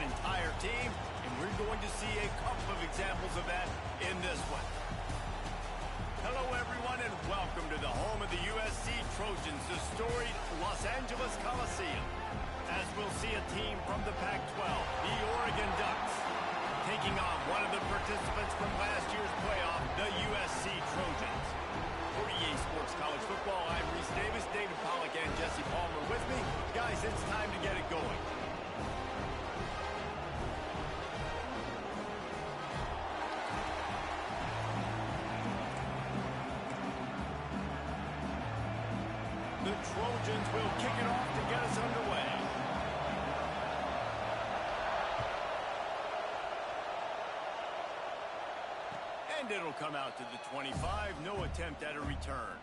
an entire team, and we're going to see a couple of examples of that in this one. Hello, everyone, and welcome to the home of the USC Trojans, the storied Los Angeles Coliseum. As we'll see a team from the Pac-12, the Oregon Ducks, taking on one of the participants from last year's playoff, the USC Trojans. For EA Sports College Football, I'm Reese Davis, David Pollack, and Jesse Palmer with me. Guys, it's time to get it going. The Trojans will kick it off to get us underway. And it'll come out to the 25. No attempt at a return.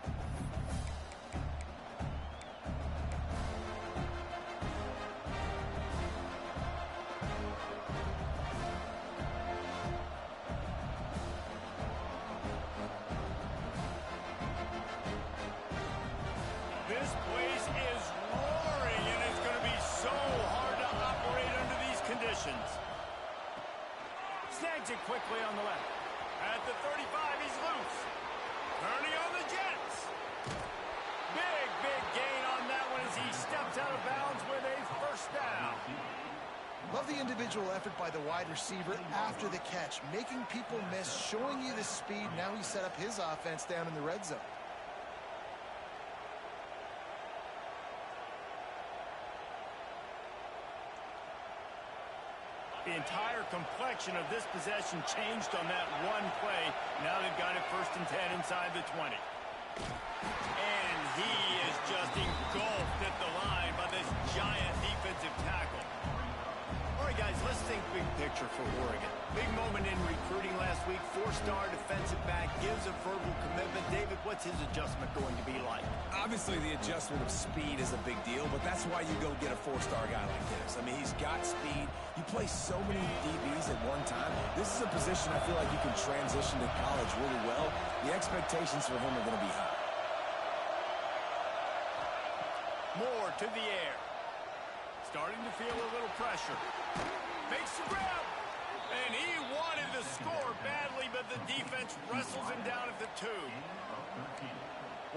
This place is roaring, and it's going to be so hard to operate under these conditions. Snags it quickly on the left. At the 35, he's loose. Turning on the Jets. Big gain on that one as he steps out of bounds with a first down. Love the individual effort by the wide receiver after the catch, making people miss, showing you the speed. Now he set up his offense down in the red zone. The entire complexion of this possession changed on that one play. Now they've got it 1st and 10 inside the 20. And he is just engulfed at the line by this giant defensive tackle. All right, guys, let's think big picture for Oregon. Big moment in recruiting last week. 4-star defensive back gives a verbal commitment. David, what's his adjustment going to be like? Obviously, the adjustment of speed is a big deal, but that's why you go get a 4-star guy like this. I mean, he's got speed. You play so many DBs at one time. This is a position I feel like you can transition to college really well. The expectations for him are going to be high. Moore to the air. Starting to feel a little pressure. Makes the grab. And he wanted to score badly, but the defense wrestles him down at the 2.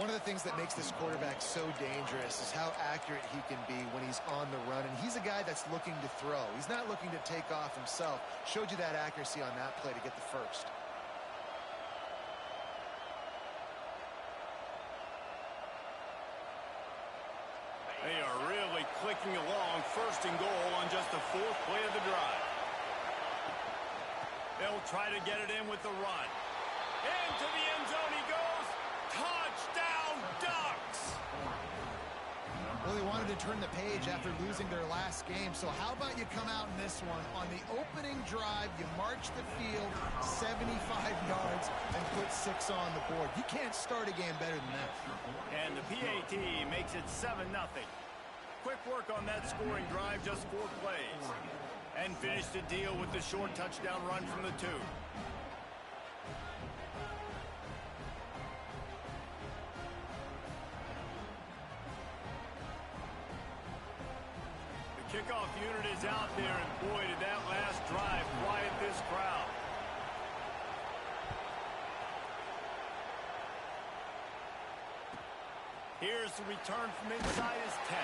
One of the things that makes this quarterback so dangerous is how accurate he can be when he's on the run. And he's a guy that's looking to throw. He's not looking to take off himself. Showed you that accuracy on that play to get the first. They are really clicking along. 1st and goal on just the 4th play of the drive. They'll try to get it in with the run. Into the end zone he goes. Touchdown, Ducks! Well, they wanted to turn the page after losing their last game. So how about you come out in this one? On the opening drive, you march the field 75 yards and put 6 on the board. You can't start a game better than that. And the PAT makes it 7-0. Quick work on that scoring drive, just 4 plays. And finish the deal with the short touchdown run from the 2. The kickoff unit is out there, and boy, did that last drive quiet this crowd. Here's the return from inside his 10.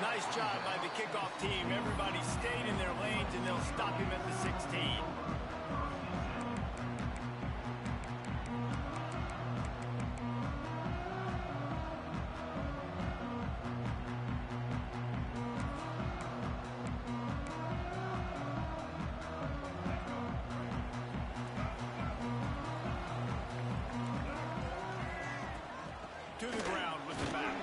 Nice job by the kickoff team. Everybody stayed in their lanes, and they'll stop him at the 16. To the ground with the back.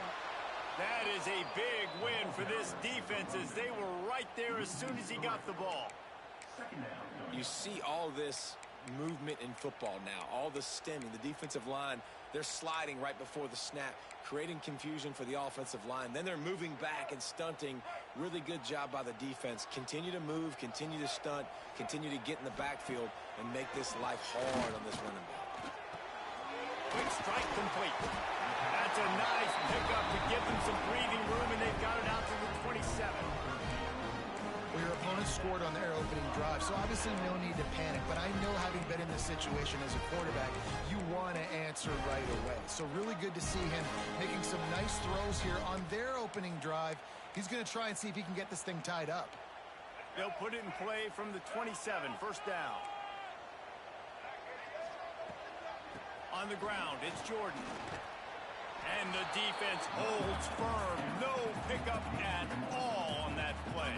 That is a big win for this defense as they were right there as soon as he got the ball. You see all this movement in football now, all the stemming, the defensive line, they're sliding right before the snap, creating confusion for the offensive line. Then they're moving back and stunting. Really good job by the defense. Continue to move, continue to stunt, continue to get in the backfield and make this life hard on this running back. Quick strike complete. That's a nice pickup to give them some breathing room, and they've got it out to the 27. Well, your opponent have scored on their opening drive, so obviously no need to panic. But I know, having been in this situation as a quarterback, you want to answer right away. So really good to see him making some nice throws here on their opening drive. He's going to try and see if he can get this thing tied up. They'll put it in play from the 27, first down. On the ground, it's Jordan. And the defense holds firm. No pickup at all on that play.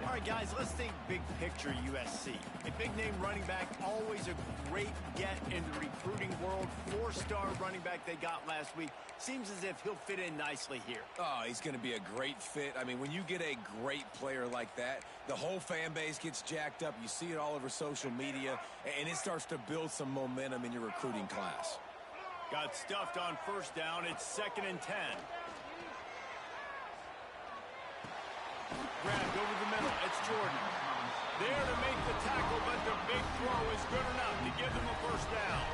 All right, guys, let's think big picture USC. A big-name running back, always a great get in the recruiting world. 4-star running back they got last week. Seems as if he'll fit in nicely here. Oh, he's going to be a great fit. I mean, when you get a great player like that, the whole fan base gets jacked up. You see it all over social media, and it starts to build some momentum in your recruiting class. Got stuffed on first down. It's 2nd and 10. Grabbed over the middle. It's Jordan. There to make the tackle, but the big throw is good enough to give them a first down.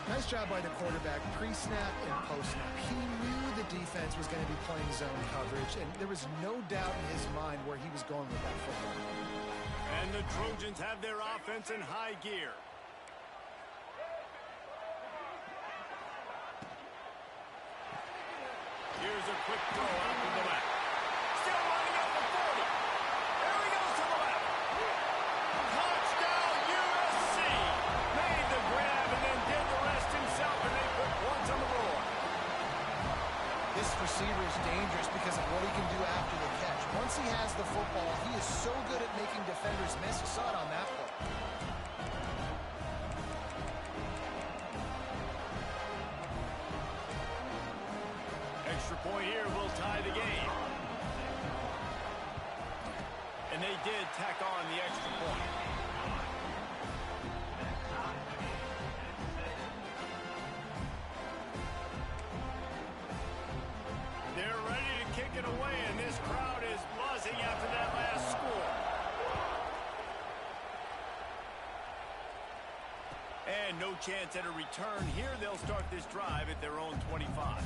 Nice job by the quarterback, pre-snap and post-snap. He knew the defense was going to be playing zone coverage, and there was no doubt in his mind where he was going with that football. And the Trojans have their offense in high gear. Here's a quick throw out to the left. Still running at the 40. There he goes to the left. Touchdown, USC. Made the grab and then did the rest himself, and they put points on the board. This receiver is dangerous because of what he can do after the catch. Once he has the football, he is so good at making defenders miss. You saw it on that play. Extra point here will tie the game. And they did tack on the extra point. They're ready to kick it away, and this crowd is buzzing after that last score. And no chance at a return here. They'll start this drive at their own 25.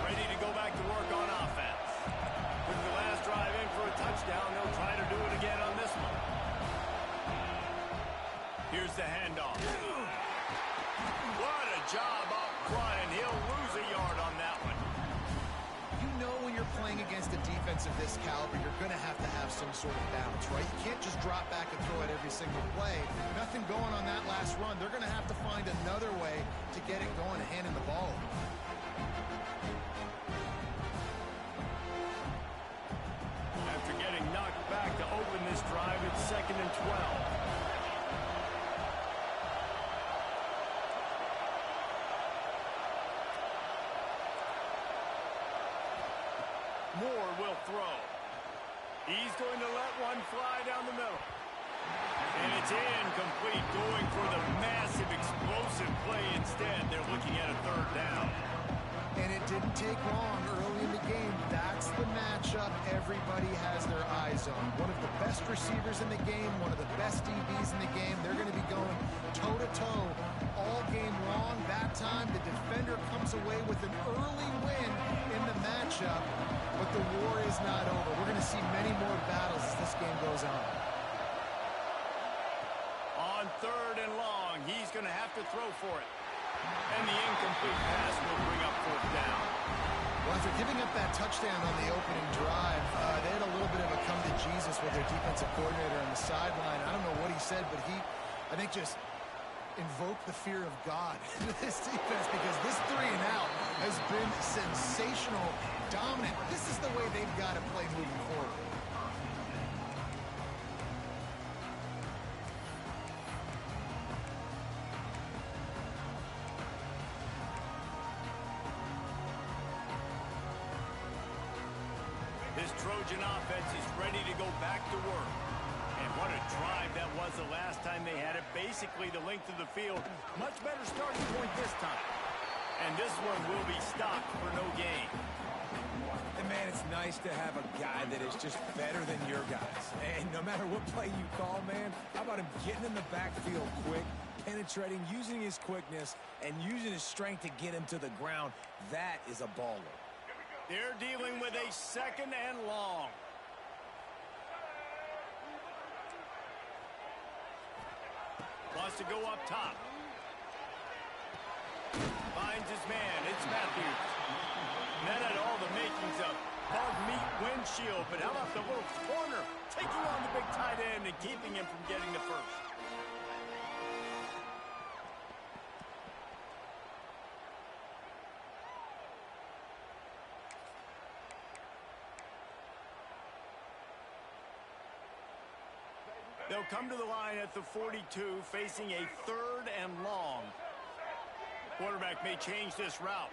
Ready to go back to work on offense. With the last drive in for a touchdown, they'll try to do it again on this one. Here's the handoff. What a job up front, and he'll lose a yard on that one. You know when you're playing against a defense of this caliber, you're going to have some sort of balance, right? You can't just drop back and throw it every single play. Nothing going on that last run. They're going to have to find another way to get it going and hand in the ball. Back to open this drive. It's 2nd and 12. Moore will throw. He's going to let one fly down the middle. And it's incomplete, going for the massive explosive play instead. They're looking at a 3rd down. And it didn't take long early in the game. That's the matchup everybody has their eyes on. One of the best receivers in the game, one of the best DBs in the game. They're going to be going toe-to-toe all game long. That time, the defender comes away with an early win in the matchup, but the war is not over. We're going to see many more battles as this game goes on. On 3rd and long, he's going to have to throw for it. And the incomplete pass will bring up 4th down. Well, after giving up that touchdown on the opening drive, they had a little bit of a come to Jesus with their defensive coordinator on the sideline. I don't know what he said, but he, I think, just invoked the fear of God into this defense, because this 3 and out has been sensational, dominant. This is the way they've got to play moving forward. This Trojan offense is ready to go back to work. And what a drive that was the last time they had it. Basically the length of the field. Much better starting point this time. And this one will be stopped for no gain. And Man, it's nice to have a guy that is just better than your guys. And no matter what play you call, man, how about him getting in the backfield quick, penetrating, using his quickness, and using his strength to get him to the ground? That is a baller. They're dealing with a 2nd and long. Wants to go up top. Finds his man. It's Matthews. That had all the makings of bug meat windshield, but how about the little corner taking on the big tight end and keeping him from getting the first? They'll come to the line at the 42, facing a 3rd and long. Quarterback may change this route.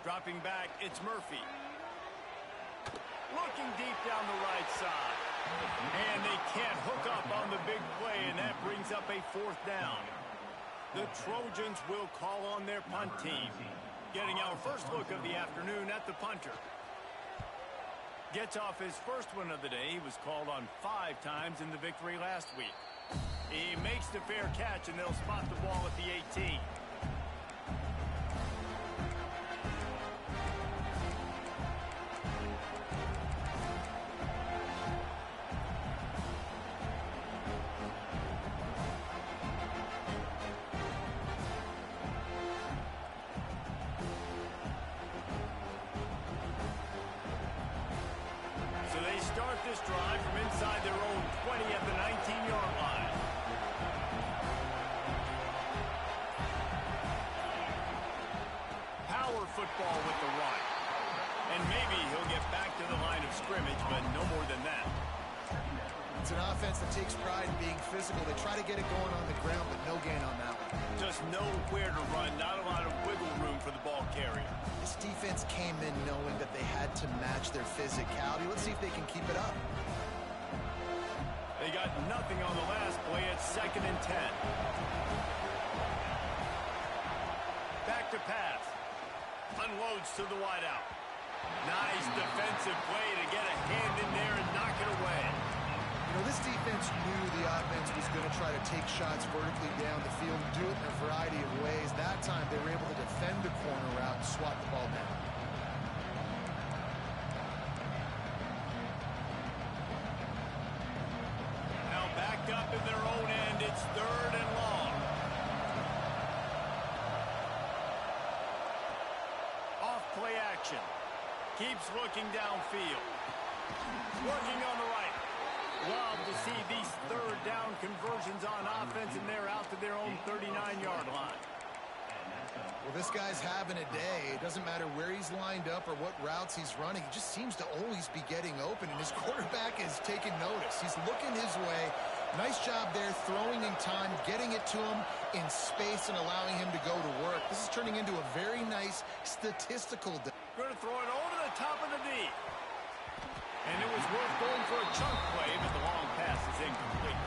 Dropping back, it's Murphy. Looking deep down the right side. And they can't hook up on the big play, and that brings up a 4th down. The Trojans will call on their punt team. Getting our first look of the afternoon at the punter. Gets off his first one of the day. He was called on 5 times in the victory last week. He makes the fair catch, and they'll spot the ball at the 18. Start this drive from inside their own 20 at the 19-yard line. Power football with the run. And maybe he'll get back to the line of scrimmage, but no more than that. It's an offense that takes pride in being physical. They try to get it going on the ground, but no gain on that one. Just nowhere to run, not a lot of wiggle room for the ball carrier. This defense came in knowing that they had to match their physicality. Let's see if they can keep it up. They got nothing on the last play. It's 2nd and 10. Back to pass. Unloads to the wideout. Nice defensive play to get a hand in there and knock it away. You know, this defense knew the offense was going to try to take shots vertically down the field and do it in a variety of ways. That time, they were able to defend the corner route and swat the ball down. Now backed up in their own end. It's 3rd and long. Off play action. Keeps looking downfield. Working on the right. Love to see these 3rd down conversions on offense, and they're out to their own 39-yard line. Well, this guy's having a day. It doesn't matter where he's lined up or what routes he's running. He just seems to always be getting open, and his quarterback is taking notice. He's looking his way. Nice job there, throwing in time, getting it to him in space, and allowing him to go to work. This is turning into a very nice statistical day. Going to throw it over the top of the D. And it was worth going for a chunk play, but the long pass is incomplete.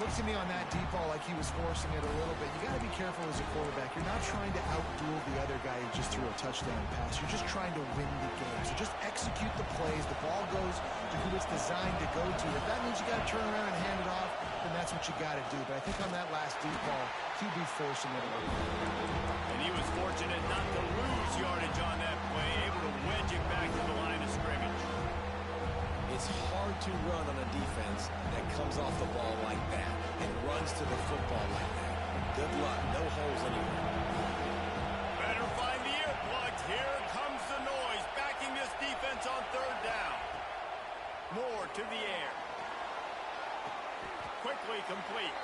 Looks to me on that deep ball like he was forcing it a little bit. You got to be careful as a quarterback. You're not trying to outduel the other guy who just threw a touchdown pass. You're just trying to win the game. So just execute the plays. The ball goes to who it's designed to go to. If that means you got to turn around and hand it off, then that's what you got to do. But I think on that last deep ball, he'd be forcing it a little bit. And he was fortunate not to lose yardage on that play, able to wedge it back to the line of scrimmage. It's hard to run on a defense that comes off the ball like that and runs to the football like that. Good luck. No holes anywhere. Better find the earplugs. Here comes the noise. Backing this defense on 3rd down. Moore to the air. Quickly complete.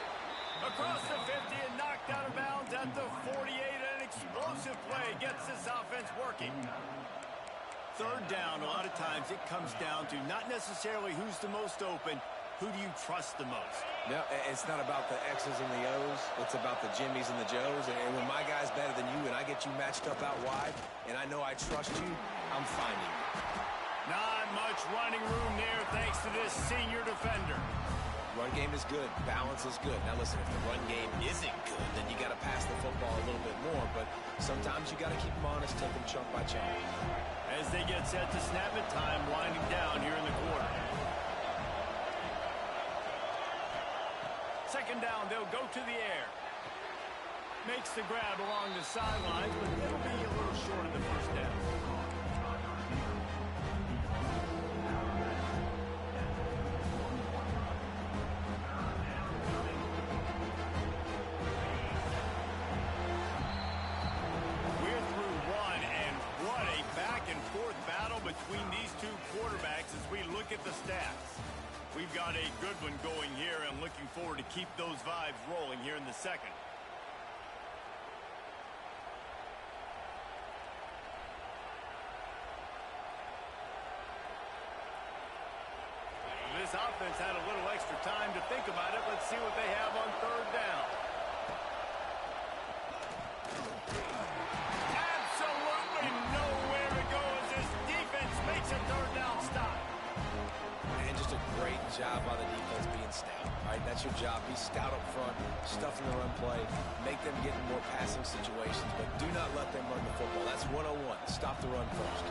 Across the 50 and knocked out of bounds at the 48. An explosive play gets this offense working. 3rd down, a lot of times it comes down to not necessarily who's the most open, who do you trust the most? No, it's not about the X's and the O's. It's about the Jimmies and the Joes. And when my guy's better than you and I get you matched up out wide and I know I trust you, I'm finding you. Not much running room there thanks to this senior defender. Run game is good. Balance is good. Now listen, if the run game isn't good, then you got to pass the football a little bit more. But sometimes you got to keep them honest, take them chunk by chunk. As they get set to snap it, time winding down here in the quarter. Second down, they'll go to the air. Makes the grab along the sidelines, but they'll be a little short of the first down. We're through one, and what a back-and-forth battle between these two quarterbacks as we look at the stats. We've got a good one going here, and looking forward to keep those vibes rolling here in the second. This offense had a little extra time to think about it. Let's see what they have on third down. Absolutely nowhere to go as this defense makes a third down stop. And just a great job by the defense being stout. All right, that's your job. Be stout up front, stuff in the run play, make them get in more passing situations, but do not let them run the football. That's 101. Stop the run first.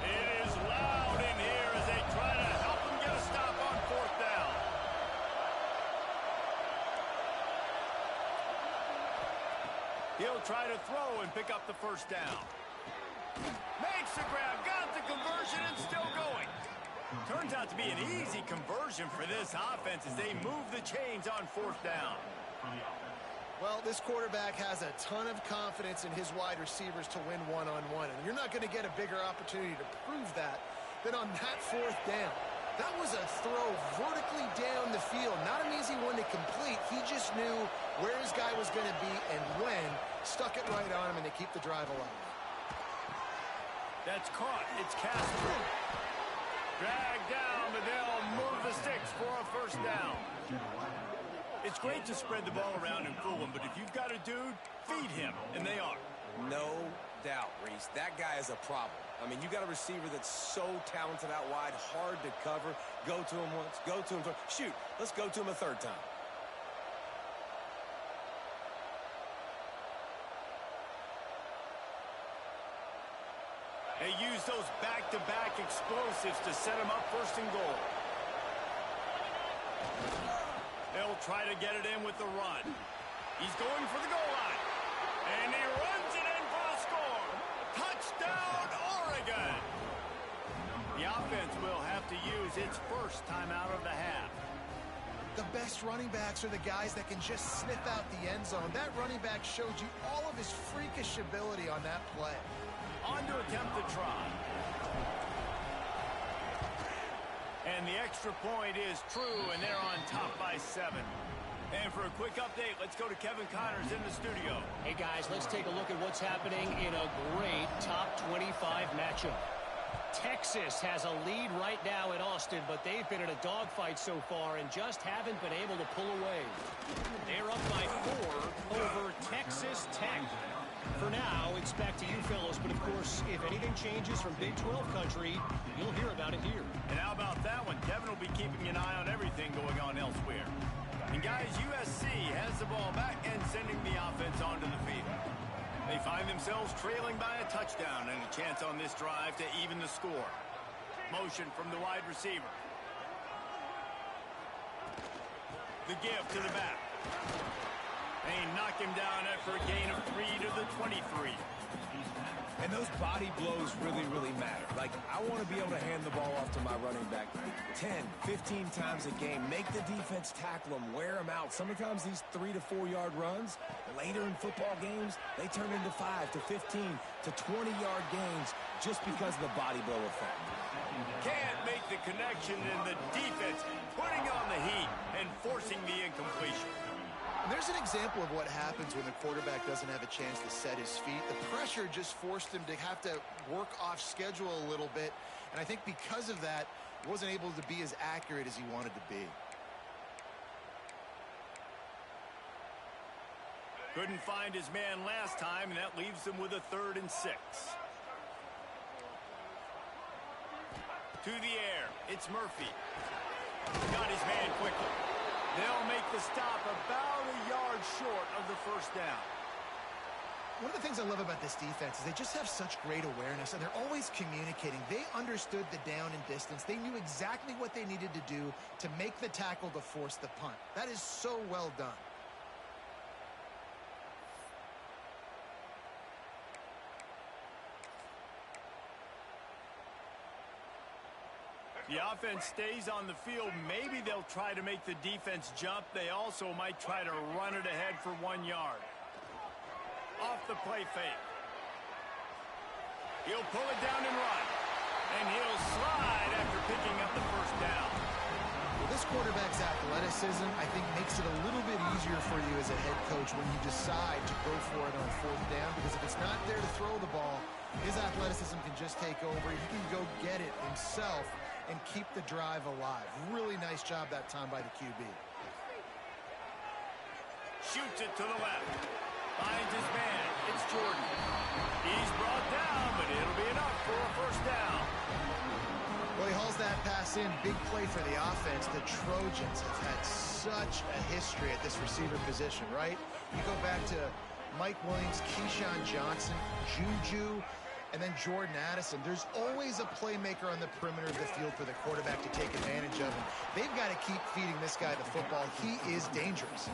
It is loud in here as they try to help them get a stop on fourth down. He'll try to throw and pick up the first down. Makes the grab, got the conversion, and still going. Turns out to be an easy conversion for this offense as they move the chains on fourth down. Well, this quarterback has a ton of confidence in his wide receivers to win one-on-one, and you're not going to get a bigger opportunity to prove that than on that fourth down. That was a throw vertically down the field. Not an easy one to complete. He just knew where his guy was going to be and when. Stuck it right on him, and they keep the drive alive. That's caught. It's Castro. Dragged down, but they'll move the sticks for a first down. It's great to spread the ball around and fool him, but if you've got a dude, feed him, and they are. No doubt, Reese. That guy is a problem. I mean, you got a receiver that's so talented out wide, hard to cover. Go to him once, go to him twice. Shoot, let's go to him a third time. They use those back-to-back explosives to set him up first and goal. They'll try to get it in with the run. He's going for the goal line. And he runs it in for a score. Touchdown, Oregon. The offense will have to use its first timeout of the half. The best running backs are the guys that can just sniff out the end zone. That running back showed you all of his freakish ability on that play. On to attempt the try. And the extra point is true, and they're on top by 7. And for a quick update, let's go to Kevin Connors in the studio. Hey, guys, let's take a look at what's happening in a great top 25 matchup. Texas has a lead right now in Austin, but they've been in a dogfight so far and just haven't been able to pull away. They're up by 4 over Texas Tech. For now, it's back to you fellows, but of course, if anything changes from Big 12 country, you'll hear about it here. And how about that one? Kevin will be keeping an eye on everything going on elsewhere. And guys, USC has the ball back and sending the offense onto the field. They find themselves trailing by a touchdown and a chance on this drive to even the score. Motion from the wide receiver. The give to the back. They knock him down after a gain of 3 to the 23. And those body blows really, really matter. Like, I want to be able to hand the ball off to my running back 10, 15 times a game. Make the defense tackle them, wear them out. Sometimes these 3 to 4 yard runs, later in football games, they turn into 5 to 15 to 20 yard gains just because of the body blow effect. Can't make the connection, and the defense putting on the heat and forcing the incompletion. And there's an example of what happens when the quarterback doesn't have a chance to set his feet. The pressure just forced him to have to work off schedule a little bit. And I think because of that, he wasn't able to be as accurate as he wanted to be. Couldn't find his man last time, and that leaves him with a 3rd and 6. To the air, it's Murphy. Got his man quickly. They'll make the stop about a yard short of the first down. One of the things I love about this defense is they just have such great awareness, and they're always communicating. They understood the down and distance. They knew exactly what they needed to do to make the tackle to force the punt. That is so well done. The offense stays on the field. Maybe they'll try to make the defense jump. They also might try to run it ahead for 1 yard. Off the play fake. He'll pull it down and run. And he'll slide after picking up the first down. Well, this quarterback's athleticism, I think, makes it a little bit easier for you as a head coach when you decide to go for it on 4th down, because if it's not there to throw the ball, his athleticism can just take over. He can go get it himself and keep the drive alive. Really nice job that time by the QB. Shoots it to the left. Finds his man. It's Jordan. He's brought down, but it'll be enough for a first down. Well, he hauls that pass in. Big play for the offense. The Trojans have had such a history at this receiver position, right? You go back to Mike Williams, Keyshawn Johnson, Juju, and then Jordan Addison. There's always a playmaker on the perimeter of the field for the quarterback to take advantage of. And they've got to keep feeding this guy the football. He is dangerous.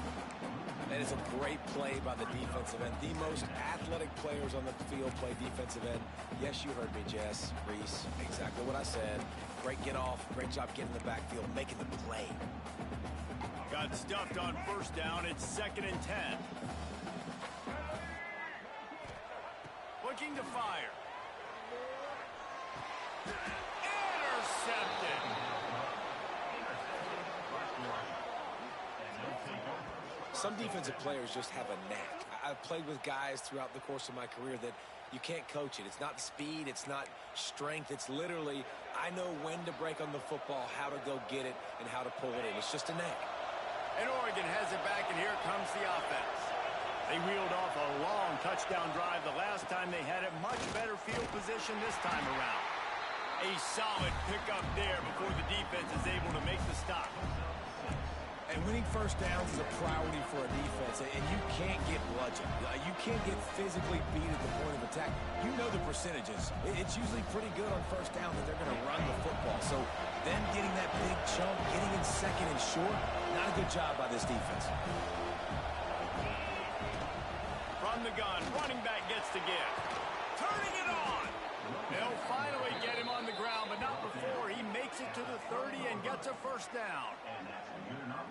That is a great play by the defensive end. The most athletic players on the field play defensive end. Yes, you heard me, Jess, Reese. Exactly what I said. Great get off. Great job getting in the backfield, making the play. Got stuffed on first down. It's 2nd and 10. Looking to fire. Intercepted. Some defensive players just have a knack. I've played with guys throughout the course of my career that you can't coach it. It's not speed. It's not strength. It's literally, I know when to break on the football, how to go get it, and how to pull it in. It's just a knack. And Oregon has it back, and here comes the offense. They reeled off a long touchdown drive the last time they had it. Much better field position this time around. A solid pickup there before the defense is able to make the stop. And winning first downs is a priority for a defense, and you can't get bludgeoned. You can't get physically beat at the point of attack. You know the percentages. It's usually pretty good on first down that they're going to run the football. So them getting that big chunk, getting in 2nd and short, not a good job by this defense. From the gun, running back gets the give. Turning it on. They'll finally get him on the ground, but not before he makes it to the 30 and gets a first down.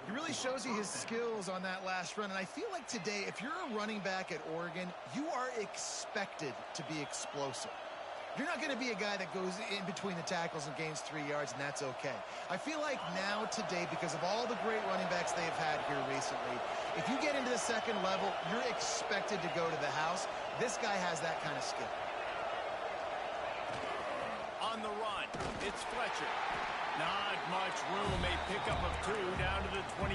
He really shows you his skills on that last run, and I feel like today, if you're a running back at Oregon, you are expected to be explosive. You're not going to be a guy that goes in between the tackles and gains 3 yards, and that's okay. I feel like now today, because of all the great running backs they've had here recently, if you get into the 2nd level, you're expected to go to the house. This guy has that kind of skill. On the run, it's Fletcher. Not much room. A pickup of 2 down to the 28.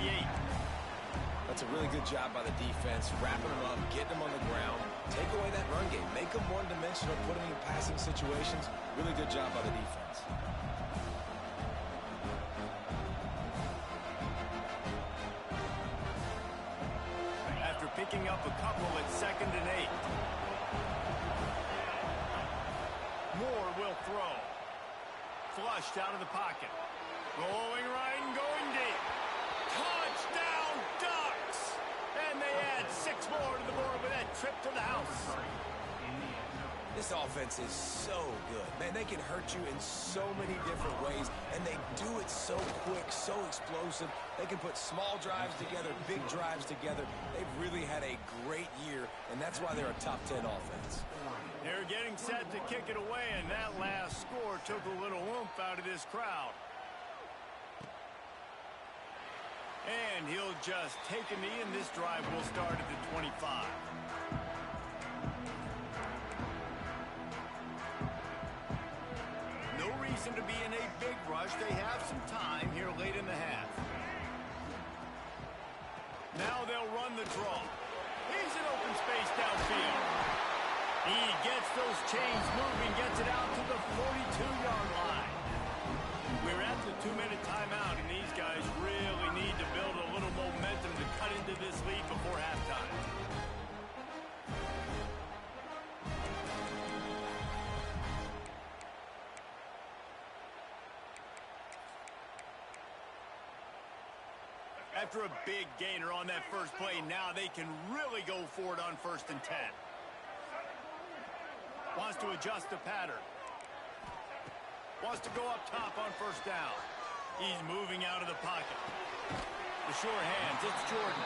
That's a really good job by the defense, wrapping them up, getting them on the ground, take away that run game, make them one-dimensional, put them in passing situations. Really good job by the defense. After picking up a couple, it's 2nd and 8. Moore will throw. Flushed out of the pocket. Rolling right and going deep. Touchdown Ducks! And they add 6 more to the board with that trip to the house. This offense is so good. Man, they can hurt you in so many different ways, and they do it so quick, so explosive. They can put small drives together, big drives together. They've really had a great year, and that's why they're a top 10 offense. They're getting set to kick it away, and that last score took a little oomph out of this crowd. And he'll just take a knee, and this drive will start at the 25. No reason to be in a big rush. They have some time here late in the half. Now they'll run the draw. He's in open space downfield. He gets those chains moving, gets it out to the 42-yard line. a 2-minute timeout, and these guys really need to build a little momentum to cut into this lead before halftime. After a big gainer on that first play, now they can really go for it on 1st and 10. Wants to adjust the pattern. Wants to go up top on 1st down. He's moving out of the pocket. The short hands, it's Jordan.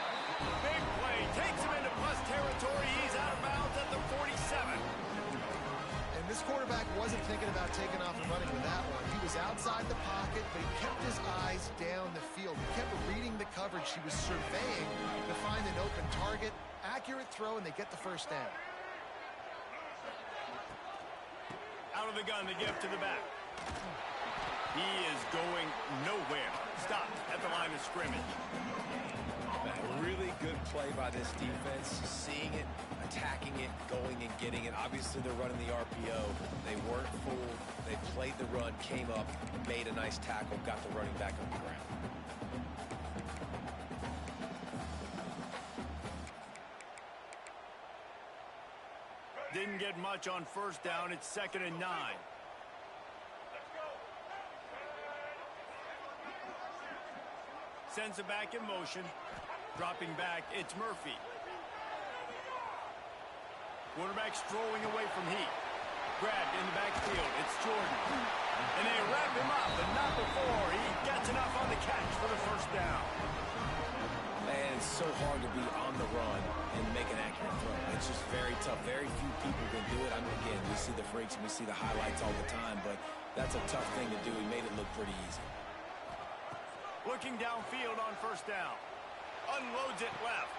Big play, takes him into plus territory. He's out of bounds at the 47. And this quarterback wasn't thinking about taking off and running with that one. He was outside the pocket, but he kept his eyes down the field. He kept reading the coverage. He was surveying to find an open target. Accurate throw, and they get the 1st down. Out of the gun, the give to the back. He is going nowhere. Stopped at the line of scrimmage. A really good play by this defense. Seeing it, attacking it, going and getting it. Obviously, they're running the RPO. They weren't fooled. They played the run, came up, made a nice tackle, got the running back on the ground. Didn't get much on 1st down. It's 2nd and 9. Sends it back in motion. Dropping back, it's Murphy. Quarterback strolling away from Heat. Grabbed in the backfield, it's Jordan. And they wrap him up, but not before he gets enough on the catch for the 1st down. Man, it's so hard to be on the run and make an accurate throw. It's just very tough. Very few people can do it. I mean, again, we see the freaks and we see the highlights all the time, but that's a tough thing to do. He made it look pretty easy. Looking downfield on 1st down. Unloads it left.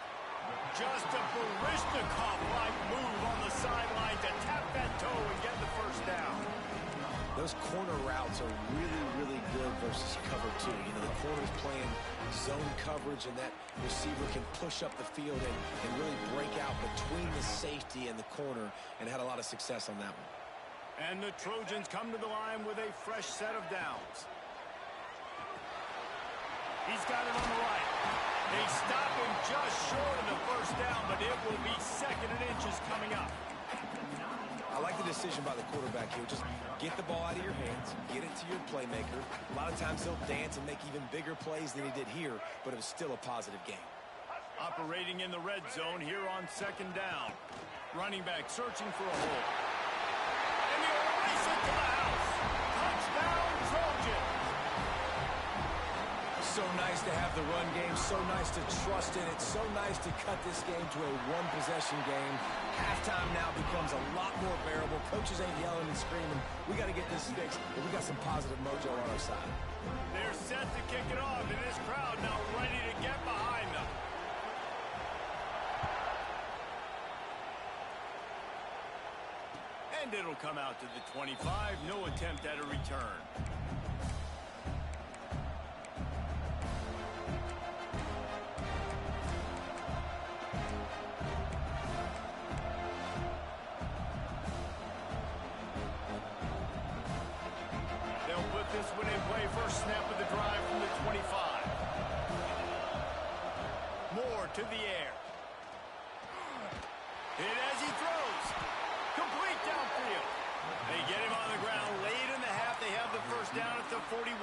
Just a Baryshnikov-like move on the sideline to tap that toe and get the 1st down. Those corner routes are really, really good versus cover 2. You know, the corner's playing zone coverage, and that receiver can push up the field and really break out between the safety and the corner, and had a lot of success on that one. And the Trojans come to the line with a fresh set of downs. He's got it on the right. They stop him just short of the 1st down, but it will be 2nd and inches coming up. I like the decision by the quarterback here. Just get the ball out of your hands, get it to your playmaker. A lot of times they'll dance and make even bigger plays than he did here, but it was still a positive game. Operating in the red zone here on 2nd down. Running back searching for a hole. And he'll race it to the house. Touchdown, Trojans. So nice to have the run game, so nice to trust in it, so nice to cut this game to a one-possession game. Halftime now becomes a lot more bearable. Coaches ain't yelling and screaming. We got to get this fixed, but we got some positive mojo on our side. They're set to kick it off, and this crowd now ready to get behind them. And it'll come out to the 25. No attempt at a return. This one in play, first snap of the drive from the 25. Moore to the air. Hit as he throws. Complete downfield. They get him on the ground late in the half. They have the 1st down at the 41.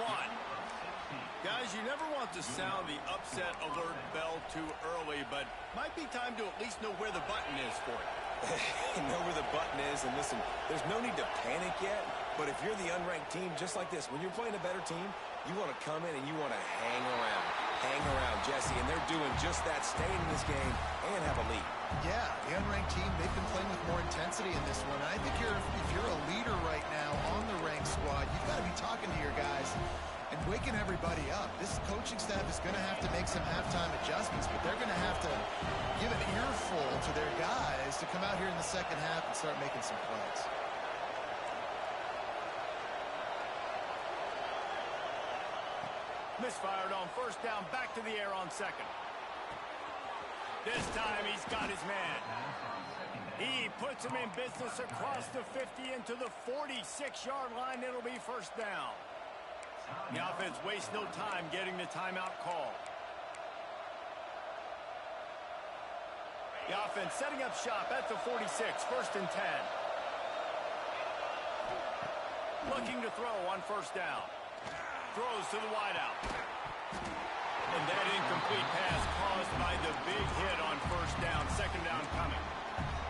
Guys, you never want to sound the upset alert bell too early, but might be time to at least know where the button is for it. Know where the button is, and listen, there's no need to panic yet, but if you're the unranked team, just like this, when you're playing a better team, you want to come in and you want to hang around, Jesse, and they're doing just that, staying in this game and have a lead. Yeah, the unranked team, they've been playing with more intensity in this one. I think if you're a leader right now on the ranked squad, you've got to be talking to your guys and waking everybody up. This coaching staff is going to have to make some halftime adjustments, but they're going to have to give an earful to their guys to come out here in the 2nd half and start making some plays. Misfired on 1st down, back to the air on 2nd. This time he's got his man. He puts him in business across the 50 into the 46-yard line. It'll be 1st down. The offense wastes no time getting the timeout call. The offense setting up shop at the 46, 1st and 10. Looking to throw on 1st down. Throws to the wideout. And that incomplete pass caused by the big hit on 1st down. 2nd down coming.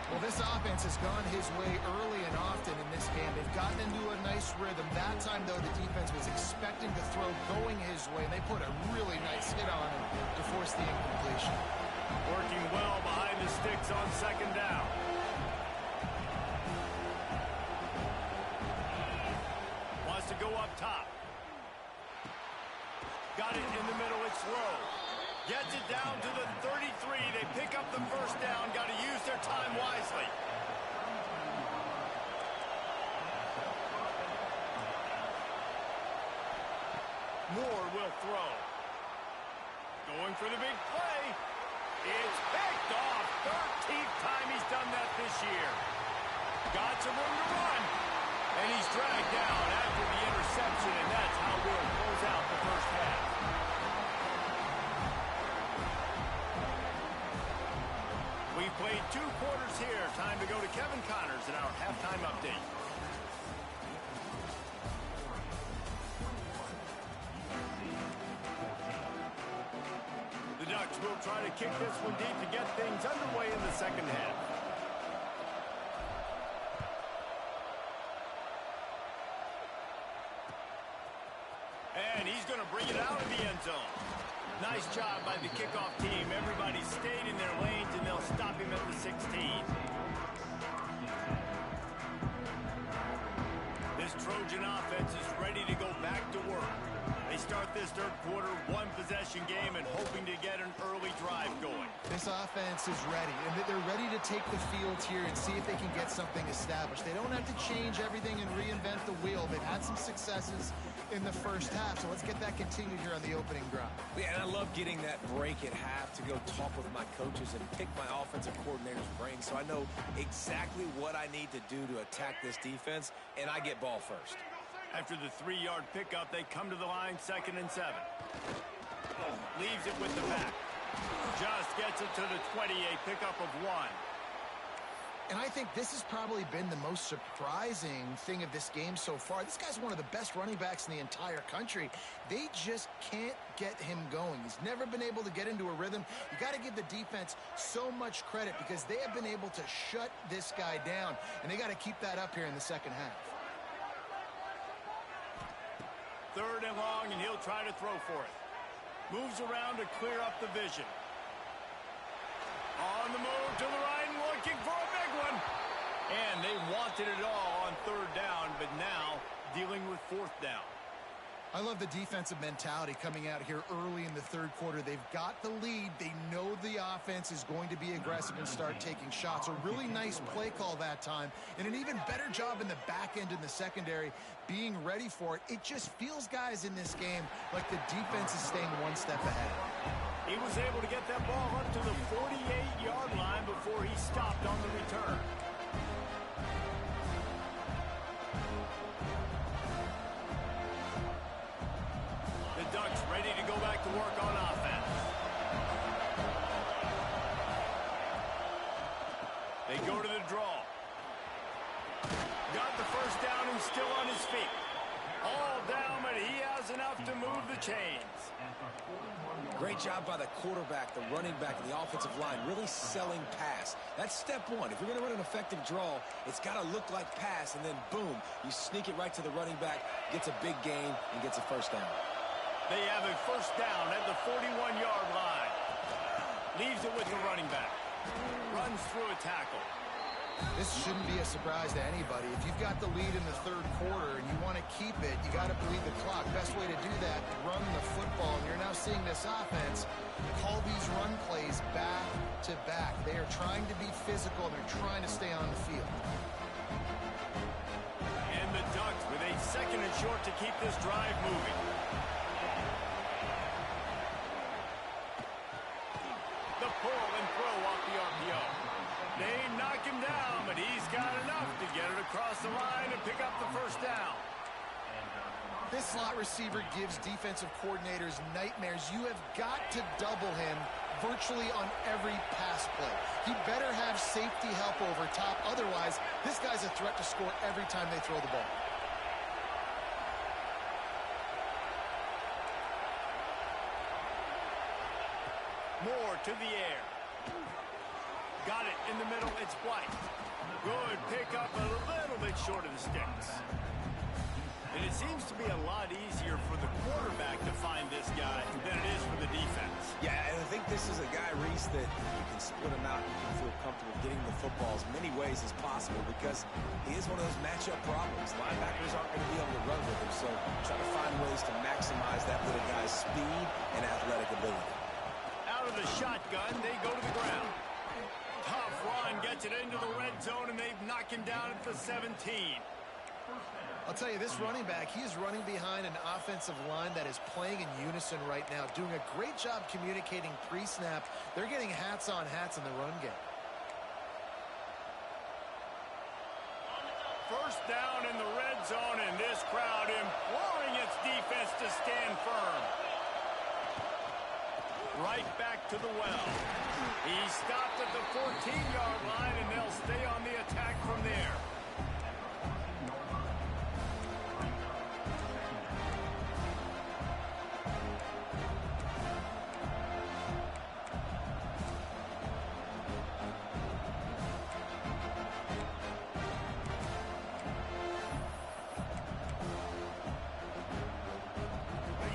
Well, this offense has gone his way early and often in this game. They've gotten into a nice rhythm. That time, though, the defense was expecting the throw going his way, and they put a really nice hit on him to force the incompletion. Working well behind the sticks on 2nd down. Wants to go up top. Got it in the middle. It's low. Gets it down to the 33. They pick up the 1st down. Got to use their time wisely. Moore will throw. Going for the big play. It's picked off. 13th time he's done that this year. Got some room to run. And he's dragged down after the interception, and that's how we'll close out the 1st half. We played 2 quarters here. Time to go to Kevin Connors in our halftime update. The Ducks will try to kick this one deep to get things underway in the 2nd half. And he's going to bring it out of the end zone. Nice job by the kickoff team. Everybody stayed in their lanes, and they'll stop him at the 16. This Trojan offense is ready to go back to work. They start this 3rd quarter, 1-possession game, and hoping to get an early drive going. This offense is ready, and they're ready to take the field here and see if they can get something established. They don't have to change everything and reinvent the wheel. They've had some successes in the 1st half, so let's get that continued here on the opening drive. Yeah, and I love getting that break at half to go talk with my coaches and pick my offensive coordinator's brain so I know exactly what I need to do to attack this defense, and I get ball first. After the 3-yard pickup, they come to the line, 2nd and 7. Leaves it with the back. Just gets it to the 20, a pickup of 1. And I think this has probably been the most surprising thing of this game so far. This guy's one of the best running backs in the entire country. They just can't get him going. He's never been able to get into a rhythm. You got to give the defense so much credit because they have been able to shut this guy down, and they got to keep that up here in the 2nd half. 3rd and long, and he'll try to throw for it. Moves around to clear up the vision. On the move to the right, looking for a big one. And they wanted it all on 3rd down, but now dealing with 4th down. I love the defensive mentality coming out here early in the 3rd quarter. They've got the lead. They know the offense is going to be aggressive and start taking shots. A really nice play call that time, and an even better job in the back end in the secondary being ready for it. It just feels, guys, in this game like the defense is staying one step ahead. He was able to get that ball up to the 48-yard line before he stopped on the return. The Ducks ready to go back to work on offense. They go to the draw. Got the 1st down and still on his feet. All down, but he has enough to move the chains. Great job by the quarterback, the running back, and the offensive line, really selling pass. That's step one. If you're going to run an effective draw, it's got to look like pass, and then boom, you sneak it right to the running back, gets a big gain, and gets a 1st down. They have a 1st down at the 41-yard line. Leaves it with the running back. Runs through a tackle. This shouldn't be a surprise to anybody. If you've got the lead in the 3rd quarter and you want to keep it, you got to bleed the clock. Best way to do that, run the football. And you're now seeing this offense call these run plays back to back. They are trying to be physical. They're trying to stay on the field. And the Ducks with a 2nd and short to keep this drive moving. The pull and throw off the RPO. They knock him down, but he's got enough to get it across the line and pick up the 1st down. This slot receiver gives defensive coordinators nightmares. You have got to double him virtually on every pass play. He better have safety help over top. Otherwise, this guy's a threat to score every time they throw the ball. Moore to the air. Got it in the middle. It's White. Good pickup, a little bit short of the sticks. And it seems to be a lot easier for the quarterback to find this guy than it is for the defense. Yeah, and I think this is a guy, Reese, that you can split him out. You can feel comfortable getting the football as many ways as possible because he is one of those matchup problems. Linebackers aren't going to be able to run with him, so try to find ways to maximize that little guy's speed and athletic ability. Out of the shotgun, they go to the ground. Tough run, gets it into the red zone, and they knock him down at the 17. I'll tell you, this running back, he is running behind an offensive line that is playing in unison right now, doing a great job communicating pre-snap. They're getting hats on hats in the run game. First down in the red zone, and this crowd imploring its defense to stand firm. Right back to the well. He stopped at the 14-yard line, and they'll stay on the attack from there.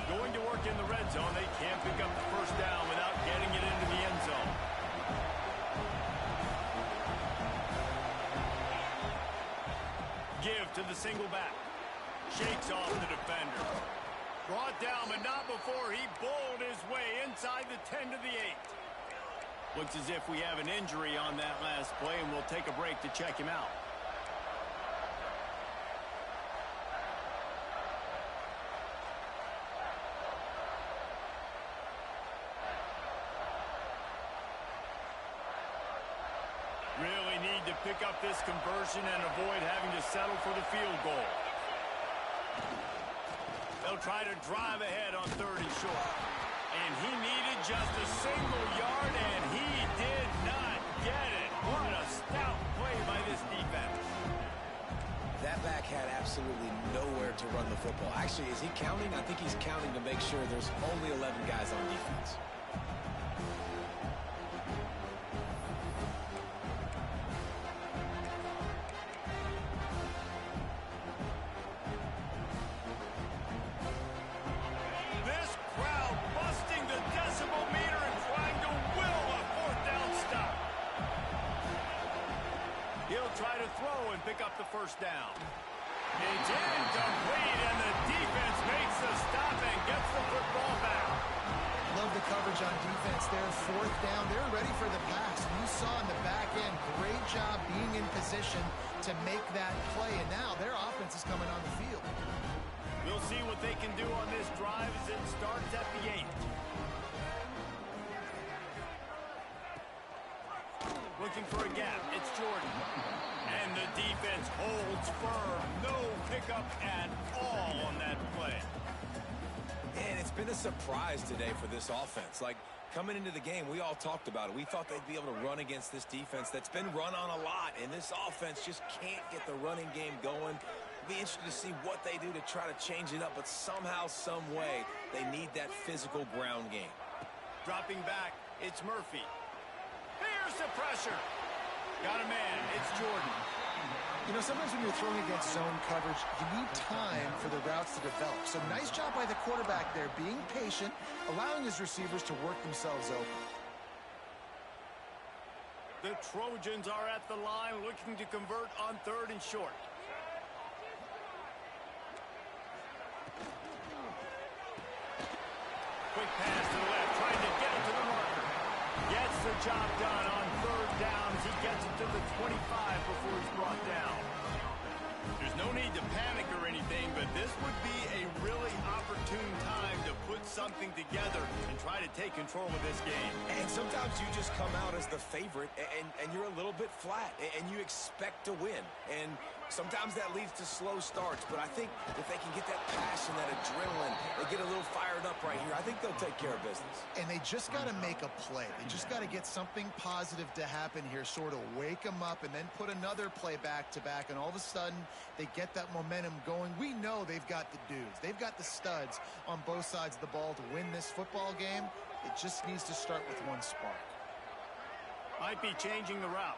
Going to work in the red zone. They can't pick up the first down without getting it into the end zone. Give to the single back. Shakes off the defender. Brought down, but not before he bowled his way inside the 10 to the 8. Looks as if we have an injury on that last play, and we'll take a break to check him out. Really need to pick up this conversion and avoid having to settle for the field goal. They'll try to drive ahead on 3rd and short. And he needed just a single yard, and he did not get it. What a stout play by this defense. That back had absolutely nowhere to run the football. Actually, is he counting? I think he's counting to make sure there's only 11 guys on defense. Pick up the first down. It's incomplete, and the defense makes the stop and gets the football back. Love the coverage on defense there. 4th down. They're ready for the pass. You saw in the back end, great job being in position to make that play, and now their offense is coming on the field. We'll see what they can do on this drive as it starts at the 8. Looking for a gap. It's Jordan. And the defense holds firm. No pickup at all on that play. And it's been a surprise today for this offense. Like, coming into the game, we all talked about it. We thought they'd be able to run against this defense that's been run on a lot. And this offense just can't get the running game going. It'll be interesting to see what they do to try to change it up. But somehow, some way, they need that physical ground game. Dropping back, it's Murphy. Here's the pressure. Got a man. It's Jordan. You know, sometimes when you're throwing against zone coverage, you need time for the routes to develop. So nice job by the quarterback there, being patient, allowing his receivers to work themselves open. The Trojans are at the line looking to convert on 3rd and short. Quick pass to the left, trying to get it to the marker. Gets the job done on 3rd down as he gets it to the 25 before he's brought down. There's no need to panic or anything, but this would be a really opportune time to put something together and try to take control of this game. And sometimes you just come out as the favorite, and you're a little bit flat, and you expect to win. And Sometimes that leads to slow starts, but I think if they can get that passion, that adrenaline, they get a little fired up right here, I think they'll take care of business. And they just got to make a play. They just got to get something positive to happen here, sort of wake them up and then put another play back-to-back, and all of a sudden they get that momentum going. We know they've got the dudes. They've got the studs on both sides of the ball to win this football game. It just needs to start with one spark. Might be changing the route.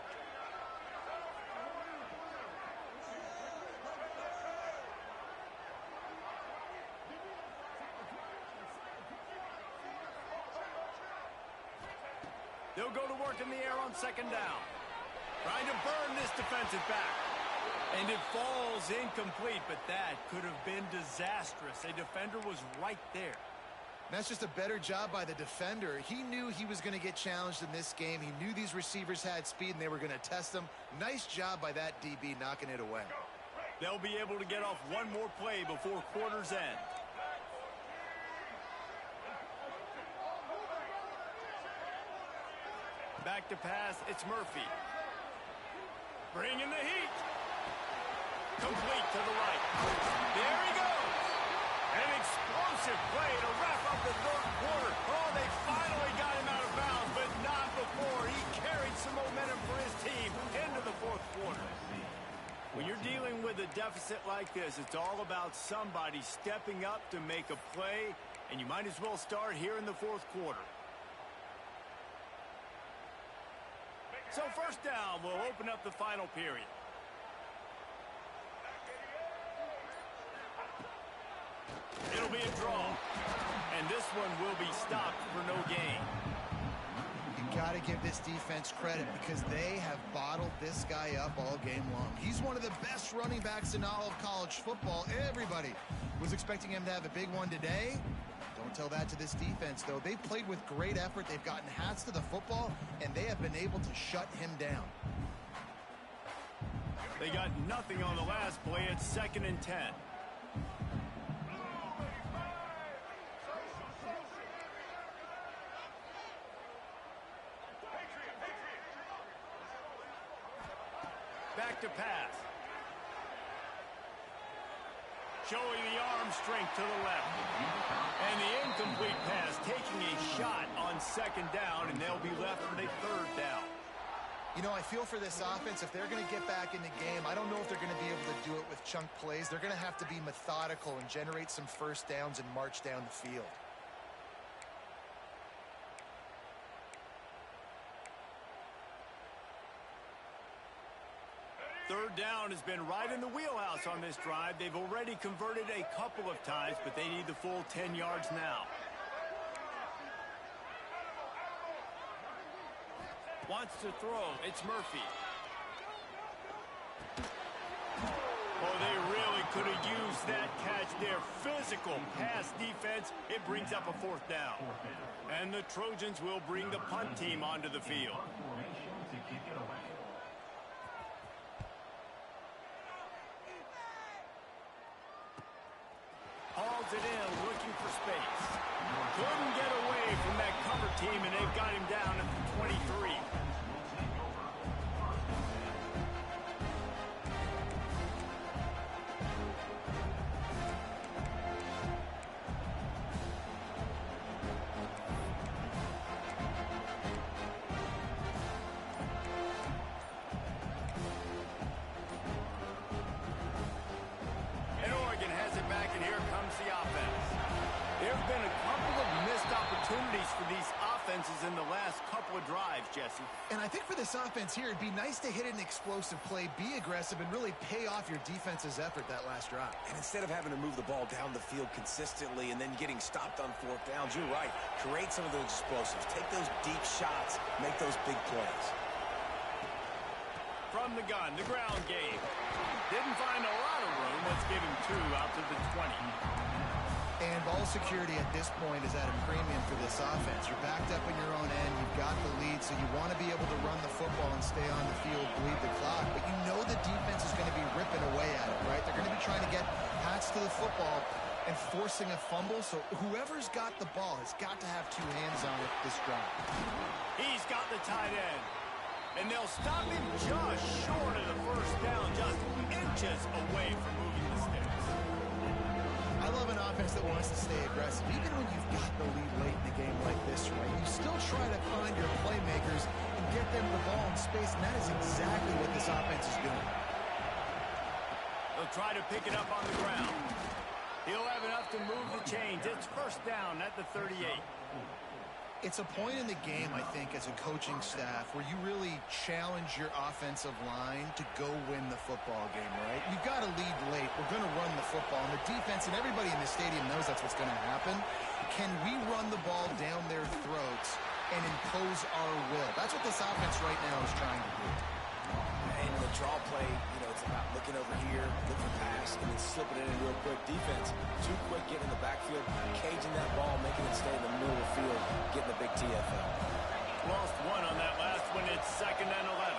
They'll go to work in the air on second down. Trying to burn this defensive back. And it falls incomplete, but that could have been disastrous. A defender was right there. That's just a better job by the defender. He knew he was going to get challenged in this game. He knew these receivers had speed and they were going to test them. Nice job by that DB knocking it away. They'll be able to get off one more play before quarter's end. Back to pass, it's Murphy. Bringing the heat. Complete to the right. There he goes. An explosive play to wrap up the third quarter. Oh, they finally got him out of bounds, but not before he carried some momentum for his team into the fourth quarter. When you're dealing with a deficit like this, it's all about somebody stepping up to make a play, and you might as well start here in the fourth quarter. So first down will open up the final period. It'll be a draw, and this one will be stopped for no gain. You got to give this defense credit because they have bottled this guy up all game long. He's one of the best running backs in all of college football. Everybody was expecting him to have a big one today. Don't tell that to this defense, though. They've played with great effort. They've gotten hats to the football, and they have been able to shut him down. They got nothing on the last play. It's 2nd and 10. Back to pass. Showing the arm strength to the left. And the incomplete pass taking a shot on second down, and they'll be left with a third down. You know, I feel for this offense, if they're going to get back in the game, I don't know if they're going to be able to do it with chunk plays. They're going to have to be methodical and generate some first downs and march down the field. Third down has been right in the wheelhouse on this drive. They've already converted a couple of times, but they need the full 10 yards now. Wants to throw. It's Murphy. Oh, they really could have used that catch there. Physical pass defense. It brings up a fourth down. And the Trojans will bring the punt team onto the field. Hauls it in, looking for space. Couldn't get away from that cover team, and they've got him down at the 23. And Oregon has it back, and here comes the offense. There have been a couple of missed opportunities for these offenses in the last couple of drives, Jesse. And I think for this offense here, it'd be nice to hit an explosive play, be aggressive, and really pay off your defense's effort that last drive. And instead of having to move the ball down the field consistently and then getting stopped on fourth downs, you're right. Create some of those explosives. Take those deep shots. Make those big plays. From the gun, the ground game. Didn't find a lot of room. Let's give him 2 out to the 20. And ball security at this point is at a premium for this offense. You're backed up in your own end. You've got the lead, so you want to be able to run the football and stay on the field, bleed the clock. But you know the defense is going to be ripping away at it, right? They're going to be trying to get hats to the football and forcing a fumble. So whoever's got the ball has got to have 2 hands on it this drive. He's got the tight end. And they'll stop him just short of the first down, just inches away from moving the sticks. I love an offense that wants to stay aggressive. Even when you've got the lead late in the game like this, right, you still try to find your playmakers and get them the ball in space, and that is exactly what this offense is doing. They'll try to pick it up on the ground. He'll have enough to move the chains. It's first down at the 38. It's a point in the game, I think, as a coaching staff where you really challenge your offensive line to go win the football game, right? You've got to lead late. We're going to run the football. And the defense and everybody in the stadium knows that's what's going to happen. Can we run the ball down their throats and impose our will? That's what this offense right now is trying to do. And the draw play, it's about looking over here, looking past, and then slipping it in real quick. Defense, too quick getting in the backfield, caging that ball, making it stay in the middle of the field, getting the big TFL. Lost one on that last one. It's 2nd and 11.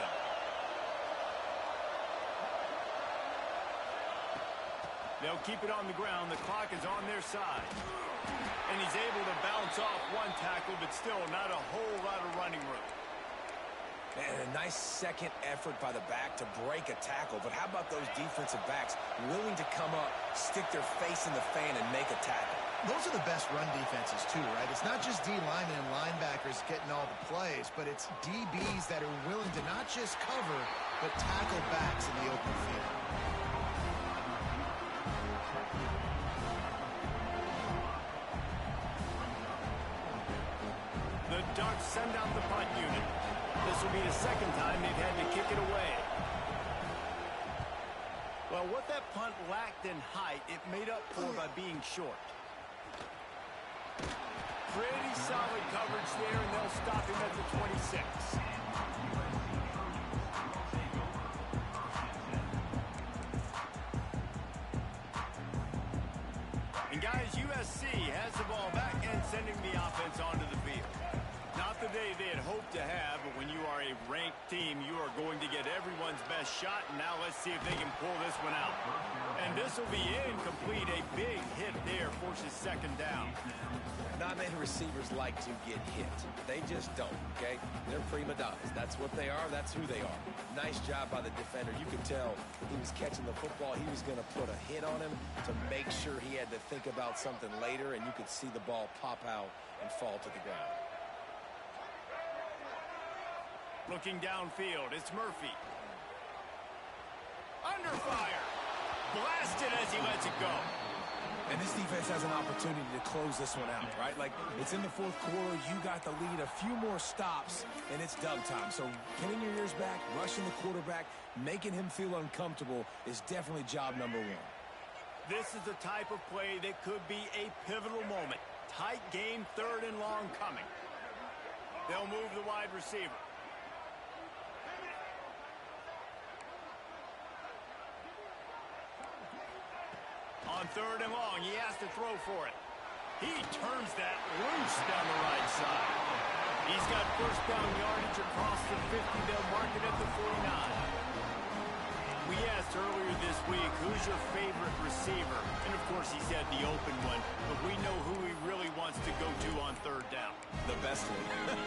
They'll keep it on the ground. The clock is on their side. And he's able to bounce off one tackle, but still not a whole lot of running room. And a nice second effort by the back to break a tackle. But how about those defensive backs willing to come up, stick their face in the fan, and make a tackle? Those are the best run defenses, too, right? It's not just D linemen and linebackers getting all the plays, but it's DBs that are willing to not just cover, but tackle backs in the open field. The Ducks send out the punt unit. This will be the second time they've had to kick it away. Well, what that punt lacked in height, it made up for by being short. Pretty solid coverage there, and they'll stop him at the 26. And guys, USC has the ball back and sending the offense onto the field. Not the day they had hoped to have, but when you are a ranked team, you are going to get everyone's best shot. And now let's see if they can pull this one out. And this will be incomplete. A big hit there forces 2nd down. Not many receivers like to get hit. They just don't, okay? They're prima donnas. That's what they are. That's who they are. Nice job by the defender. You could tell he was catching the football. He was going to put a hit on him to make sure he had to think about something later, and you could see the ball pop out and fall to the ground. Looking downfield, it's Murphy. Under fire. Blasted as he lets it go. And this defense has an opportunity to close this one out, right? Like, it's in the 4th quarter. You got the lead. A few more stops, and it's dub time. So pinning your ears back, rushing the quarterback, making him feel uncomfortable is definitely job number 1. This is the type of play that could be a pivotal moment. Tight game, 3rd and long coming. They'll move the wide receiver. On 3rd and long, he has to throw for it. He turns that loose down the right side. He's got first down yardage across the 50. They'll mark it at the 49. We asked earlier this week, who's your favorite receiver? And, of course, he said the open one. But we know who he really wants to go to on 3rd down. The best one.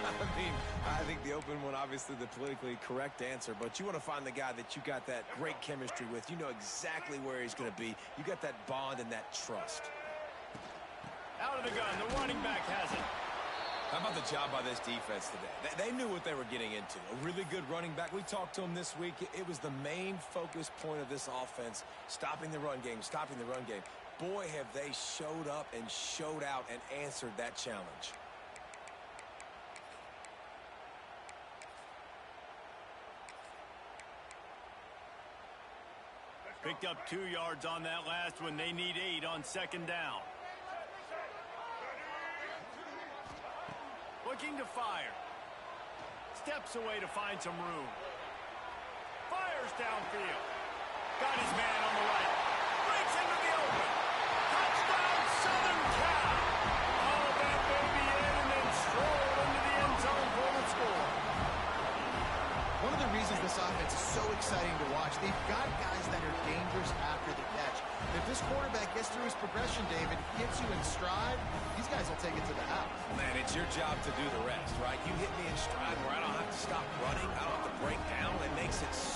I think the open one, obviously the politically correct answer. But you want to find the guy that you got that great chemistry with. You know exactly where he's going to be. You got that bond and that trust. Out of the gun. The running back has it. How about the job by this defense today? They knew what they were getting into. A really good running back. We talked to him this week. It was the main focus point of this offense, stopping the run game, stopping the run game. Boy, have they showed up and showed out and answered that challenge. Picked up 2 yards on that last one. They need 8 on 2nd down. Looking to fire. Steps away to find some room. Fires downfield. Got his man on the right. Breaks into the open. Touchdown, Southern Cal. All that baby in and then stroll into the end zone for the score. One of the reasons this offense is so exciting to watch, they've got guys that are dangerous after the catch. If this quarterback gets through his progression, David, hits you in stride, these guys will take it to the house. Man, it's your job to do the rest, right? You hit me in stride where I don't have to stop running. I don't have to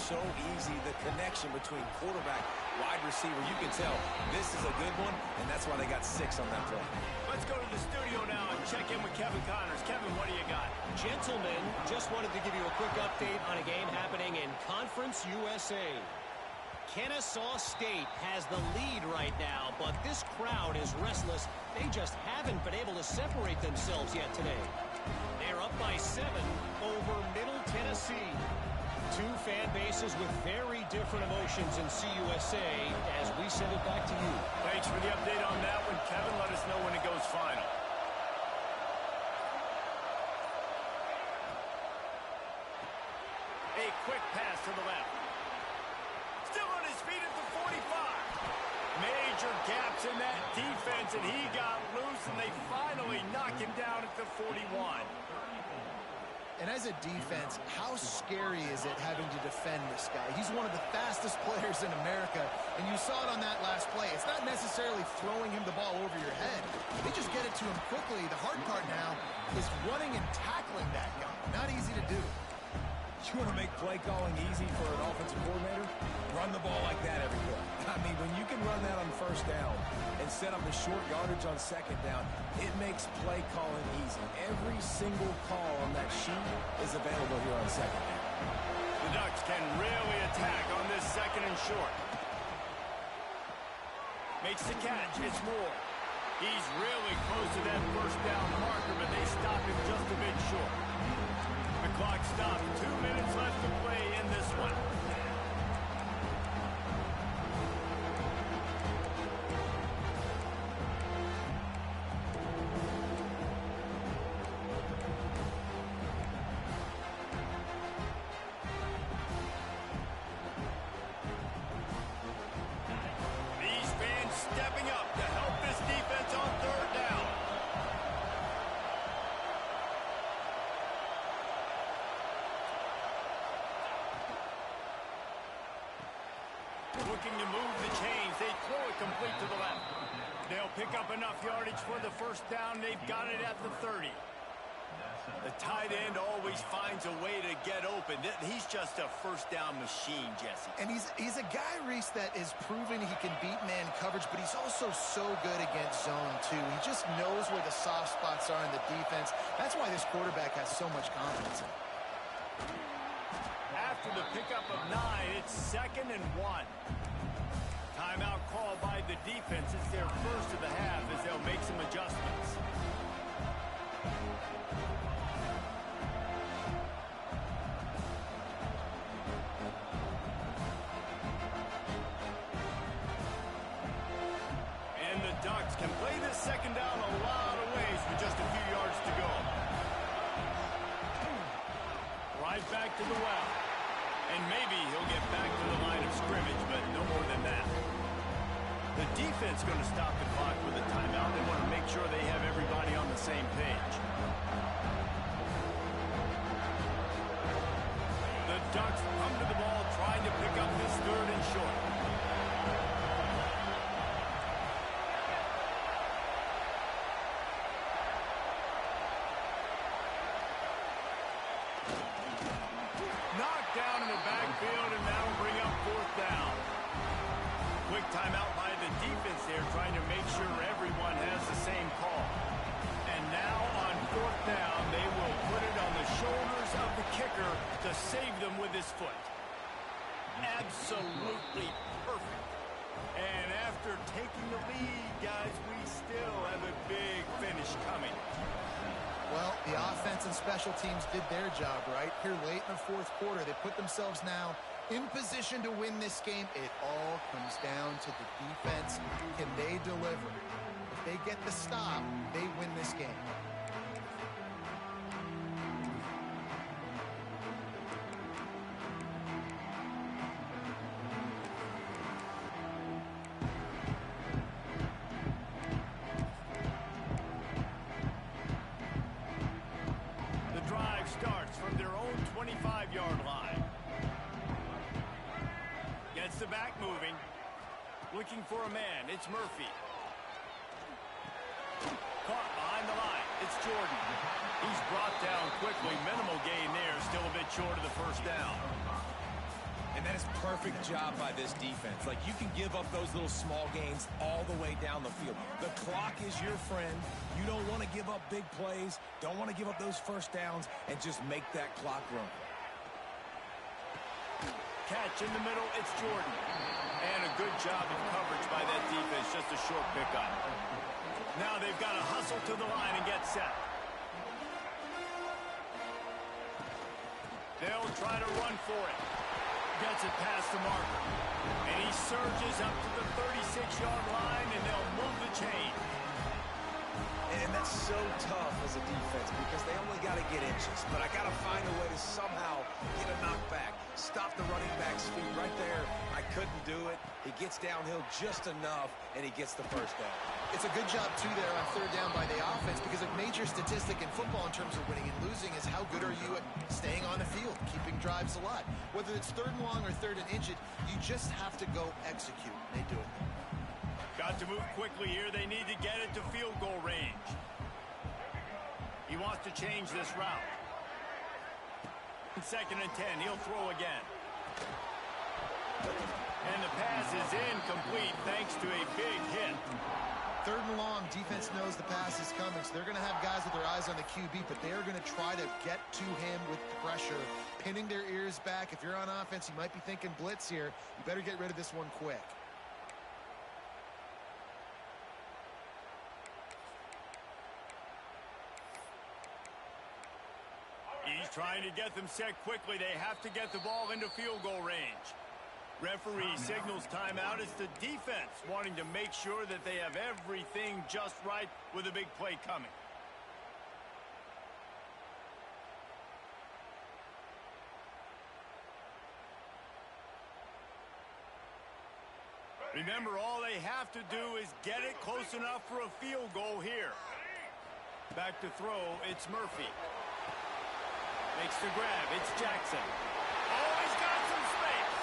so easy. The connection between quarterback, wide receiver, you can tell this is a good one, and that's why they got 6 on that play. Let's go to the studio now and check in with Kevin Connors. Kevin, what do you got? Gentlemen, just wanted to give you a quick update on a game happening in Conference USA. Kennesaw State has the lead right now, but this crowd is restless. They just haven't been able to separate themselves yet today. They're up by 7 over Middle Tennessee. 2 fan bases with very different emotions in CUSA as we send it back to you. Thanks for the update on that one, Kevin. Let us know when it goes final. A quick pass to the left. Still on his feet at the 45. Major gaps in that defense, and he got loose, and they finally knock him down at the 41. And as a defense, how scary is it having to defend this guy? He's one of the fastest players in America, and you saw it on that last play. It's not necessarily throwing him the ball over your head. They just get it to him quickly. The hard part now is running and tackling that guy. Not easy to do. You want to make play calling easy for an offensive coordinator? Run the ball like that every play. I mean, when you can run that on first down and set up the short yardage on second down, it makes play calling easy. Every single call on that sheet is available here on second down. The Ducks can really attack on this second and short. Makes the catch. It's Moore. He's really close to that first down marker, but they stop him just a bit short. The clock stopped. 2 minutes left to play in this one. These fans stepping up to help this defense on third down. Looking to move the chains. They throw it complete to the left. They'll pick up enough yardage for the first down. They've got it at the 30. The tight end always finds a way to get open. He's just a first down machine, Jesse. And he's a guy, Reese, that is proven he can beat man coverage, but he's also so good against zone, too. He just knows where the soft spots are in the defense. That's why this quarterback has so much confidence in him. After the pickup of 9, it's 2nd and 1. Timeout called by the defense. It's their first of the half as they'll make some adjustments. And the Ducks can play this second down a lot of ways with just a few yards to go. Right back to the well. And maybe he'll get back to the line of scrimmage, but no more than that. The defense going to stop the clock with a timeout. They want to make sure they have everybody on the same page. The Ducks come to the ball trying to pick up this 3rd and short. Knocked down in the backfield, and now bring up 4th down. Quick timeout by the defense there, trying to make sure everyone has the same call. And now on 4th down, they will put it on the shoulders of the kicker to save them with his foot. Absolutely perfect. And after taking the lead, guys, we still have a big finish coming. Well, the offense and special teams did their job, right? Here late in the 4th quarter, they put themselves now in position to win this game. It all comes down to the defense. Can they deliver? If they get the stop, they win this game. Starts from their own 25-yard line. Gets the back moving. Looking for a man. It's Murphy. Caught behind the line. It's Jordan. He's brought down quickly. Minimal gain there. Still a bit short of the first down. And that is perfect job by this defense. Like, you can give up those little small gains all the way down the field. The clock is your friend. You don't want to give up big plays, don't want to give up those first downs, and just make that clock run. Catch in the middle, it's Jordan. And a good job of coverage by that defense, just a short pickup. Now they've got to hustle to the line and get set. They'll try to run for it. Gets it past the marker. And he surges up to the 36-yard line, and they'll move the chain. And that's so tough as a defense because they only got to get inches. But I got to find a way to somehow get a knockback. Stop the running back's feet right there. I couldn't do it. He gets downhill just enough, and he gets the first down. It's a good job, too, there on third down by the offense because a major statistic in football in terms of winning and losing is how good are you at staying on the field, keeping drives alive. Whether it's third and long or third and inches, you just have to go execute. They do it. Got to move quickly here. They need to get it to field goal range. He wants to change this route. 2nd and 10. He'll throw again. And the pass is incomplete thanks to a big hit. Third and long, defense knows the pass is coming, so they're going to have guys with their eyes on the QB, but they're going to try to get to him with pressure, pinning their ears back. If you're on offense, you might be thinking blitz here. You better get rid of this one quick. He's trying to get them set quickly. They have to get the ball into field goal range. Referee signals timeout. It's the defense wanting to make sure that they have everything just right with a big play coming. Remember, all they have to do is get it close enough for a field goal here. Back to throw, it's Murphy. Makes the grab, it's Jackson. Oh, he's got some space.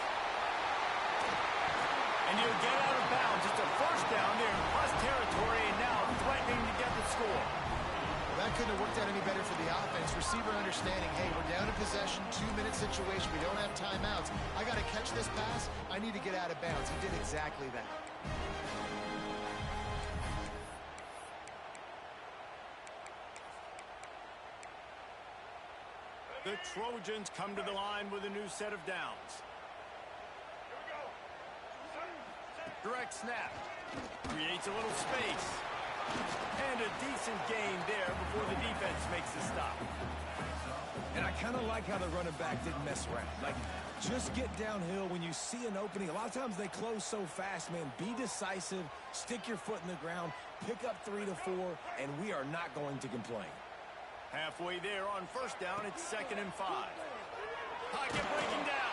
And he'll get out of bounds. It's a first down there in plus territory, and now threatening to get the score. Well, that couldn't have worked out any better for the offense. Receiver understanding, hey, we're down in possession, 2-minute situation. We don't have timeouts. I got to catch this pass. I need to get out of bounds. He did exactly that. The Trojans come to the line with a new set of downs. Direct snap. Creates a little space. And a decent gain there before the defense makes the stop. And I kind of like how the running back didn't mess around. Like, just get downhill when you see an opening. A lot of times they close so fast, man. Be decisive. Stick your foot in the ground. Pick up 3 to 4, and we are not going to complain. Halfway there on first down, it's 2nd and 5. Pocket breaking down.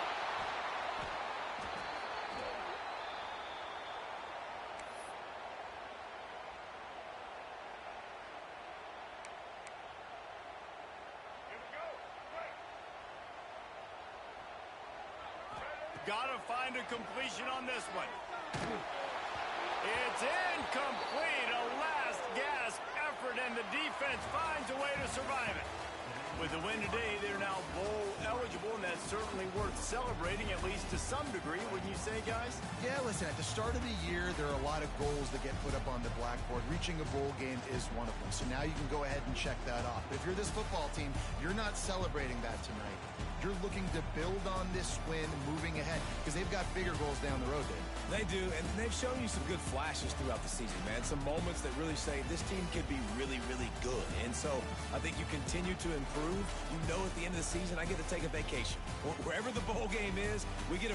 Gotta find a completion on this one. It's incomplete. A last gasp effort, and the defense finds a way to survive it. With the win today, they're now bowl eligible, and that's certainly worth celebrating, at least to some degree, wouldn't you say, guys? Yeah, listen, at the start of the year, there are a lot of goals that get put up on the blackboard. Reaching a bowl game is one of them, so now you can go ahead and check that off. But if you're this football team, you're not celebrating that tonight. You're looking to build on this win moving ahead because they've got bigger goals down the road, Dave. They do, and they've shown you some good flashes throughout the season, man. Some moments that really say this team could be really, really good. And so I think you continue to improve. You know at the end of the season, I get to take a vacation. Wherever the bowl game is, we get a